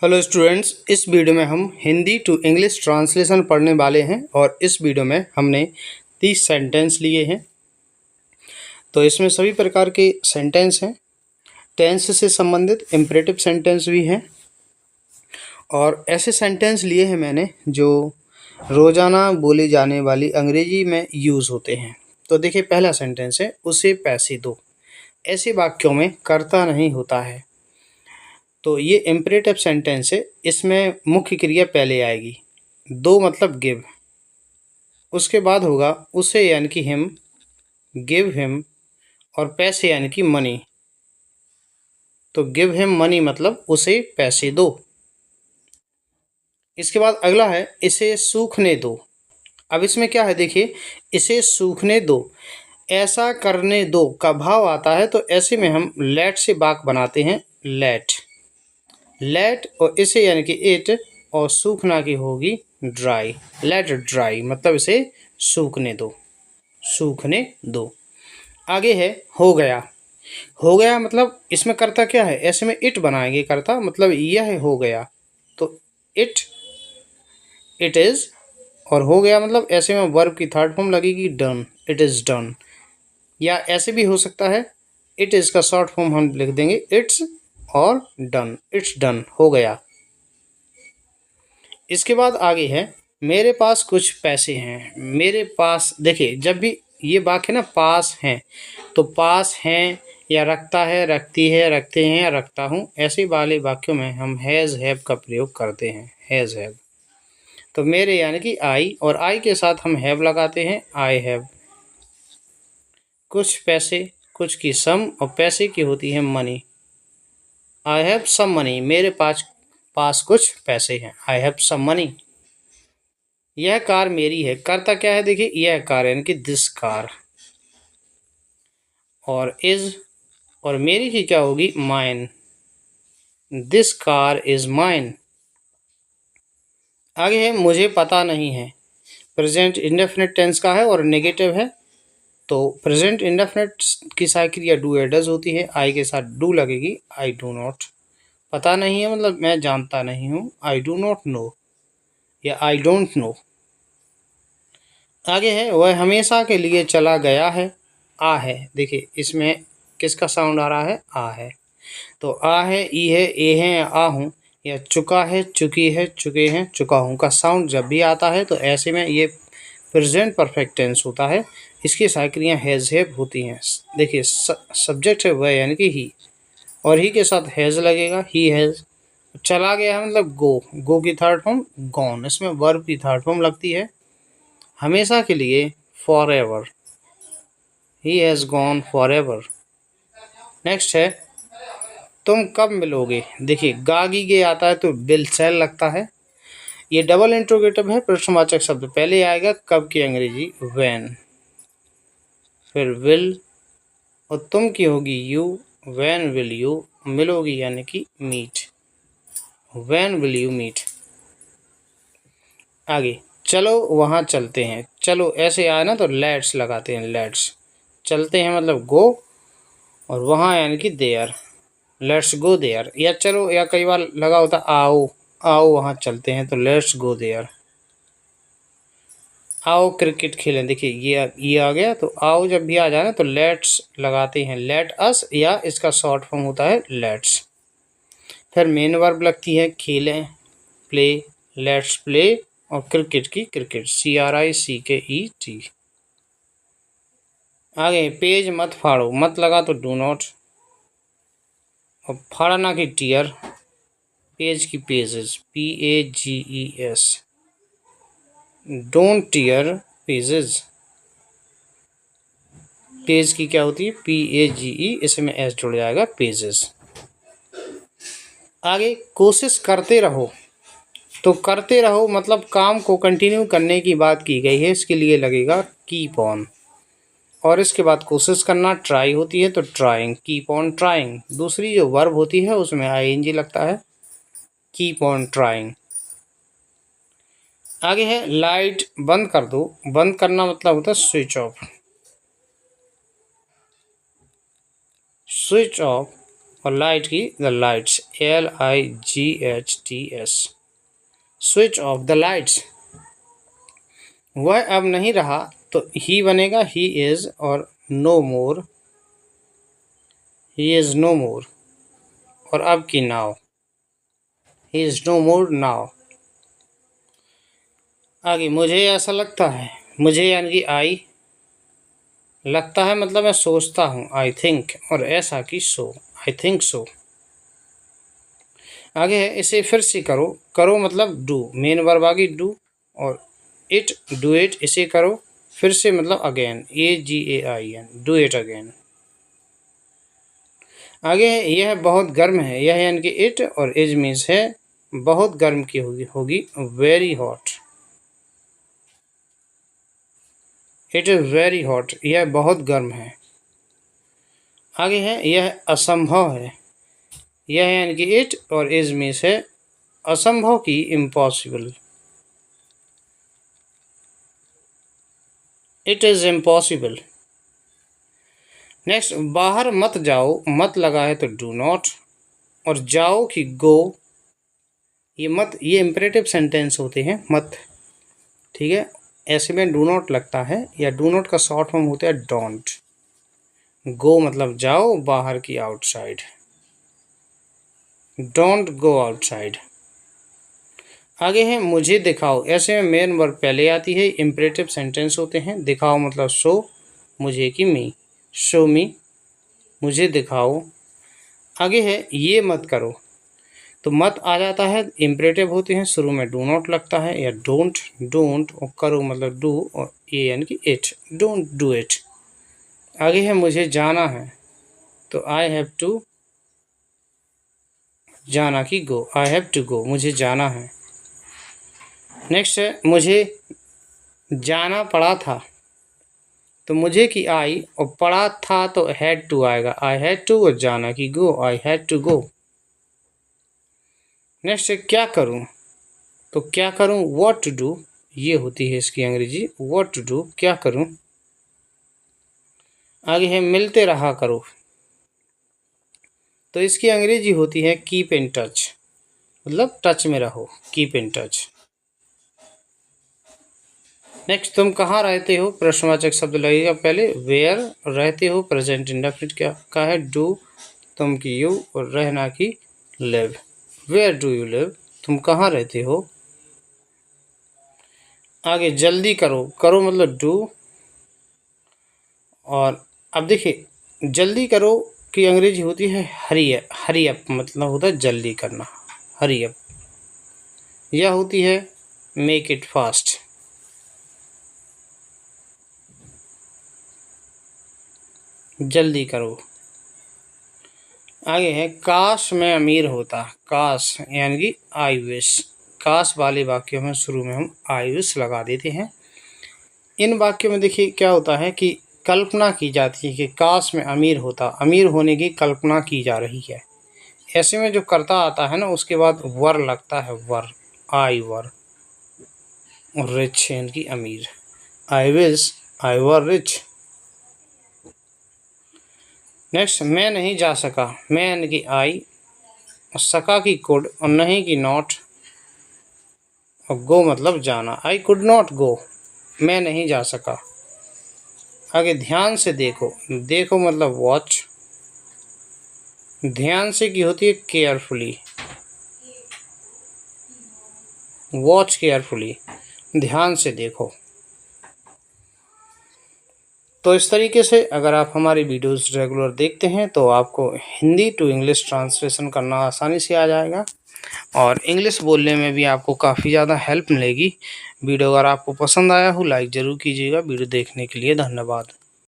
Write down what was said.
Hello students, इस video में हम हिंदी टू इंग्लिश ट्रांसलेशन पढ़ने वाले हैं और इस वीडियो में हमने 30 सेंटेंस लिए हैं। तो इसमें सभी प्रकार के सेंटेंस हैं। टेंस से संबंधित इम्परेटिव सेंटेंस भी हैं और ऐसे सेंटेंस लिए हैं मैंने जो रोज़ाना बोली जाने वाली अंग्रेजी में यूज़ होते हैं। तो देखिए, पहला सेंटेंस है, उसे पैसे दो। ऐसे वाक्यों में कर्ता नहीं होता है, तो ये इम्परेटिव सेंटेंस है। इसमें मुख्य क्रिया पहले आएगी, दो मतलब गिव, उसके बाद होगा उसे यानी कि हिम, गिव हिम, और पैसे यानी कि मनी। तो गिव हिम मनी मतलब उसे पैसे दो। इसके बाद अगला है, इसे सूखने दो। अब इसमें क्या है, देखिए, इसे सूखने दो, ऐसा करने दो का भाव आता है। तो ऐसे में हम लेट से वाक बनाते हैं, लेट। लेट और इसे यानी कि इट, और सूखना की होगी ड्राई, लेट ड्राई मतलब इसे सूखने दो, सूखने दो। आगे है, हो गया। हो गया मतलब इसमें कर्ता क्या है, ऐसे में इट बनाएंगे कर्ता, मतलब यह हो गया। तो इट, इट इज, और हो गया मतलब ऐसे में वर्ब की थर्ड फॉर्म लगेगी डन, इट इज डन। या ऐसे भी हो सकता है, इट इज का शॉर्ट फॉर्म हम लिख देंगे इट्स, और डन, इट्स डन, हो गया। इसके बाद आगे है, मेरे पास कुछ पैसे हैं। मेरे पास, देखिए, जब भी ये वाक्य ना पास हैं, तो पास हैं या रखता है, रखती है, रखते हैं या रखता हूँ, ऐसे वाले वाक्यों में हम हैज़ हैव का प्रयोग करते हैं, हैज़ हैव। तो मेरे यानी कि आई, और आई के साथ हम हैव लगाते हैं, आई हैव। कुछ पैसे, कुछ की सम, और पैसे की होती है money. I have some money, मेरे पास कुछ पैसे हैं, आई हैव सम मनी। यह कार मेरी है। कर्ता क्या है, देखिए, यह कार यानी कि दिस कार, और इज, और मेरी की क्या होगी, mine, this car is mine. आगे है, मुझे पता नहीं है। प्रेजेंट इंडेफिनिट टेंस का है और नेगेटिव है। तो प्रेजेंट इंडेफिनिट की सारी क्रिया डू या डज होती है, आई के साथ डू लगेगी, आई डू नॉट। पता नहीं है मतलब मैं जानता नहीं हूँ, आई डू नॉट नो, या आई डोंट नो। आगे है, वह हमेशा के लिए चला गया है। आ है, देखिए इसमें किसका साउंड आ रहा है, आ है। तो आ है, ई है, ए है, या आ हूँ, या चुका है, चुकी है, चुके हैं, चुका हूँ का साउंड जब भी आता है तो ऐसे में ये प्रेजेंट परफेक्ट टेंस होता है। इसकी साइक्रियाँ हैज़ हैव होती हैं। देखिए, सब्जेक्ट है वह यानी कि ही, और ही के साथ हैज़ लगेगा, ही हैज़। चला गया है मतलब गो, गो की थर्ड फॉर्म गॉन, इसमें वर्ब की थर्ड फॉर्म लगती है। हमेशा के लिए for ever, he has gone for ever. Next है, तुम कब मिलोगे। देखिए, गागीगे आता है तो विल सेल लगता है। ये डबल इंट्रोगेटिव है, प्रश्नवाचक शब्द पहले आएगा, कब की अंग्रेजी व्हेन, फिर विल, और तुम की होगी यू, व्हेन विल यू, मिलोगी यानी कि meet, when will you meet. आगे, चलो वहाँ चलते हैं। चलो ऐसे आए ना तो लेट्स लगाते हैं, लेट्स। चलते हैं मतलब गो, और वहाँ यानी कि देयर, लेट्स गो देयर। या चलो, या कई बार लगा होता आओ, आओ वहाँ चलते हैं, तो लेट्स गो देयर। आओ क्रिकेट खेलें, देखिए ये आ गया, तो आओ जब भी आ जाए ना तो लेट्स लगाते हैं, लेट अस, या इसका शॉर्ट फॉर्म होता है लेट्स। फिर मेन वर्ब लगती है, खेलें, प्ले, लेट्स प्ले, और क्रिकेट की क्रिकेट, CRICKET। आगे, पेज मत फाड़ो, मत लगा तो डू नॉट, और फाड़ना की टीयर, पेज की pages, PAGES, don't tear pages, page की क्या होती है, PAGE, इसमें एस जुड़ जाएगा, पेजेस। आगे, कोशिश करते रहो। तो करते रहो मतलब काम को कंटिन्यू करने की बात की गई है, इसके लिए लगेगा कीप ऑन, और इसके बाद कोशिश करना ट्राई होती है, तो ट्राइंग, कीप ऑन ट्राइंग। दूसरी जो वर्ब होती है उसमें ING लगता है, कीप ऑन ट्राइंग। आगे है, लाइट बंद कर दो। बंद करना मतलब होता है स्विच ऑफ, स्विच ऑफ, और लाइट की the lights, LIGHTS, switch off the lights. वह अब नहीं रहा तो ही बनेगा ही इज, और no more, he is no more, और अब की now, he is no more now. आगे मुझे ऐसा लगता है, मुझे यानी कि आई, लगता है मतलब मैं सोचता हूँ, आई थिंक, और ऐसा कि सो, आई थिंक सो। आगे है इसे फिर से करो, करो मतलब डू, मेन वर्ब आ गई डू, और इट, डू इट, इसे करो फिर से मतलब again, AGAIN, do it again. आगे है यह बहुत गर्म है, यह यानी कि इट, और इज मीन्स है बहुत गर्म की होगी very hot, it is very hot, यह बहुत गर्म है। आगे है यह असंभव है, यह यानी कि इट, और इज मीन्स है असंभव की impossible, it is impossible. Next, बाहर मत जाओ, मत लगा है तो डू नॉट, और जाओ की गो, ये मत, ये इम्परेटिव सेंटेंस होते हैं मत, ठीक है, ऐसे में डू नॉट लगता है, या डू नॉट का शॉर्ट फॉर्म होता है डोंट। गो मतलब जाओ, बाहर की आउटसाइड, डोंट गो आउटसाइड। आगे है मुझे दिखाओ, ऐसे में मेन वर्ब पहले आती है, इम्परेटिव सेंटेंस होते हैं, दिखाओ मतलब शो, मुझे की मी, शो मी, मुझे दिखाओ। आगे है ये मत करो, तो मत आ जाता है, इम्परेटिव होते हैं, शुरू में डू नॉट लगता है, या डोंट, डोंट, और करो मतलब डू, और ये यानी कि इट, डोंट डू इट। आगे है मुझे जाना है, तो आई हैव टू, जाना की go, I have to go, मुझे जाना है। नेक्स्ट है मुझे जाना पड़ा था, तो मुझे की आई, और पड़ा था तो हैड टू आएगा, आई हैड टू, और जाना की go, I had to go. Next है क्या करूं, तो क्या करूं व्हाट टू डू, ये होती है इसकी अंग्रेजी, व्हाट टू डू, क्या करूं। आगे है मिलते रहा करो, तो इसकी अंग्रेजी होती है कीप इन टच, मतलब टच में रहो, कीप इन टच। नेक्स्ट, तुम कहाँ रहते हो, प्रश्नवाचक शब्द लगेगा पहले, वेयर, रहते हो प्रेजेंट इंडेफिनिट क्या का है डू, तुम की यू, और रहना की live, where do you live, तुम कहाँ रहते हो। आगे जल्दी करो, करो मतलब डू, और अब देखिए जल्दी करो की अंग्रेजी होती है हरी, हरी अप, मतलब होता है जल्दी करना, हरी अप। यह होती है मेक इट फास्ट, जल्दी करो। आगे है काश मैं अमीर होता, काश यानी कि आई विश, काश वाले वाक्यों में शुरू में हम आई विश लगा देते हैं। इन वाक्यों में देखिए क्या होता है कि कल्पना की जाती है कि काश मैं अमीर होता, अमीर होने की कल्पना की जा रही है। ऐसे में जो करता आता है ना, उसके बाद वर लगता है, वर, आई वर, रिच यानी कि अमीर, I wish I were rich. Next, मैं नहीं जा सका, मैं यानी कि आई, सका की कुड, और नहीं की नॉट, और गो मतलब जाना, आई कुड नॉट गो, मैं नहीं जा सका। आगे ध्यान से देखो, देखो मतलब वॉच, ध्यान से की होती है केयरफुली, वॉच केयरफुली, ध्यान से देखो। तो इस तरीके से अगर आप हमारी वीडियोस रेगुलर देखते हैं तो आपको हिंदी टू इंग्लिश ट्रांसलेशन करना आसानी से आ जाएगा, और इंग्लिश बोलने में भी आपको काफ़ी ज़्यादा हेल्प मिलेगी। वीडियो अगर आपको पसंद आया हो लाइक ज़रूर कीजिएगा। वीडियो देखने के लिए धन्यवाद।